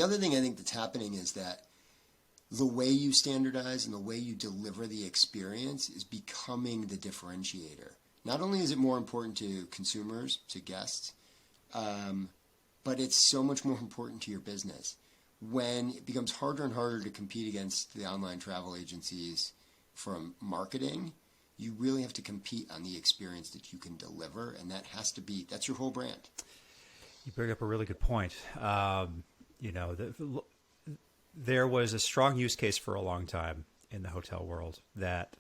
The other thing I think that's happening is that the way you standardize and the way you deliver the experience is becoming the differentiator. Not only is it more important to consumers, to guests, but it's so much more important to your business. When it becomes harder and harder to compete against the online travel agencies from marketing, you really have to compete on the experience that you can deliver, and that's your whole brand. You bring up a really good point. There was a strong use case for a long time in the hotel world that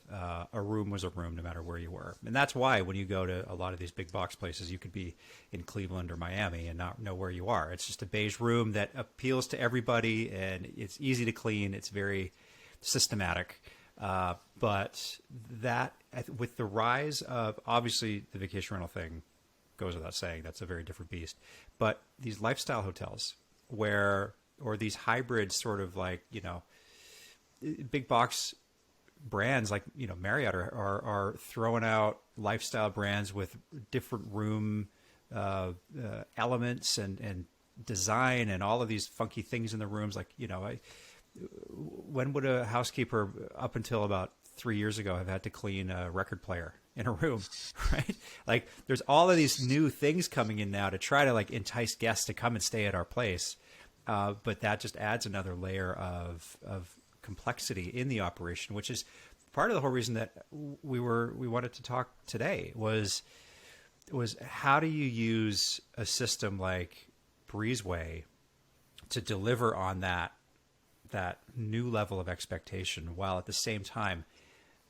a room was a room no matter where you were. And that's why when you go to a lot of these big box places, you could be in Cleveland or Miami and not know where you are. It's just a beige room that appeals to everybody, and it's easy to clean. It's very systematic. But that, with the rise of, obviously the vacation rental thing goes without saying, that's a very different beast. But these lifestyle hotels or these hybrid sort of big box brands like Marriott are throwing out lifestyle brands with different room elements and design and all of these funky things in the rooms. When would a housekeeper up until about 3 years ago have had to clean a record player in a room, right? There's all of these new things coming in now to try to entice guests to come and stay at our place. But that just adds another layer of complexity in the operation, which is part of the whole reason that we wanted to talk today was how do you use a system like Breezeway to deliver on that new level of expectation while at the same time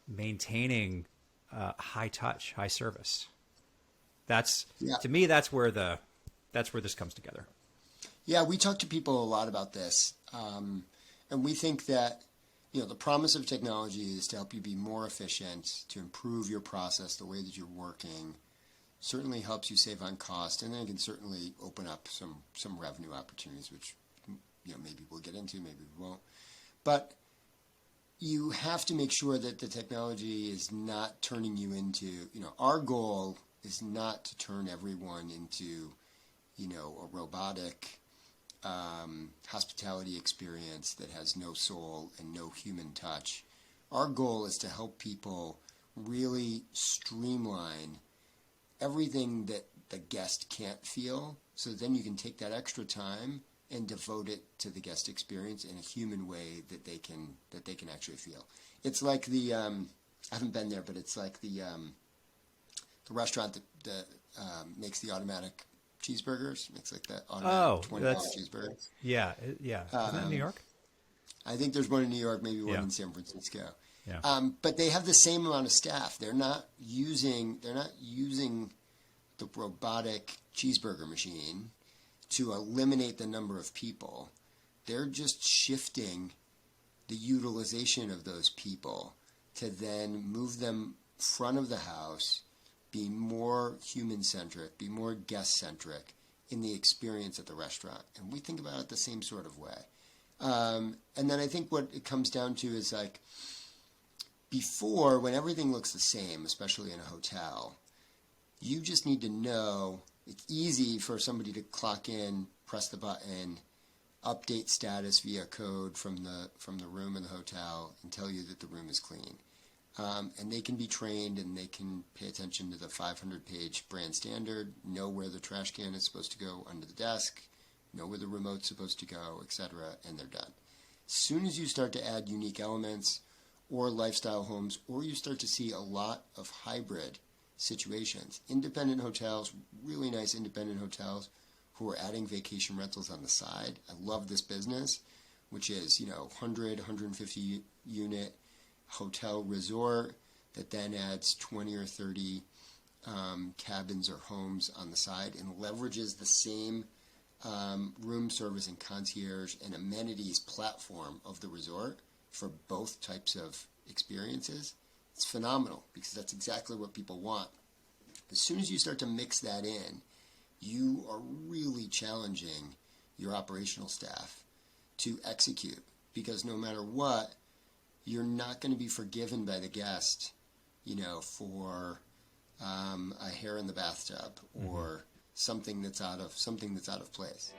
maintaining high touch, high service. To me, that's where this comes together. Yeah, we talk to people a lot about this, and we think that the promise of technology is to help you be more efficient, to improve your process, the way that you're working. Certainly helps you save on cost, and then it can certainly open up some revenue opportunities, which maybe we'll get into, maybe we won't. But you have to make sure that the technology is not turning you into, our goal is not to turn everyone into, a robotic hospitality experience that has no soul and no human touch. Our goal is to help people really streamline everything that the guest can't feel, so then you can take that extra time and devote it to the guest experience in a human way that they can actually feel. It's like the I haven't been there, but it's like the restaurant that makes the automatic cheeseburgers. Makes like that automatic $20 cheeseburger. Yeah. Isn't that in New York? I think there's one in New York, maybe one in San Francisco. Yeah. But they have the same amount of staff. They're not using the robotic cheeseburger machine to eliminate the number of people. They're just shifting the utilization of those people to then move them front of the house, be more human-centric, be more guest-centric in the experience at the restaurant. And we think about it the same sort of way. And then I think what it comes down to is before, when everything looks the same, especially in a hotel, you just need to know. It's easy for somebody to clock in, press the button, update status via code from the room in the hotel, and tell you that the room is clean. And they can be trained, and they can pay attention to the 500-page brand standard, know where the trash can is supposed to go under the desk, know where the remote's supposed to go, etc., and they're done. As soon as you start to add unique elements or lifestyle homes, or you start to see a lot of hybrid situations, independent hotels, really nice independent hotels who are adding vacation rentals on the side. I love this business, which is 100, 150 unit hotel resort that then adds 20 or 30 cabins or homes on the side and leverages the same room service and concierge and amenities platform of the resort for both types of experiences. It's phenomenal because that's exactly what people want. As soon as you start to mix that in, you are really challenging your operational staff to execute, because no matter what, you're not going to be forgiven by the guest, for a hair in the bathtub or something that's out of place.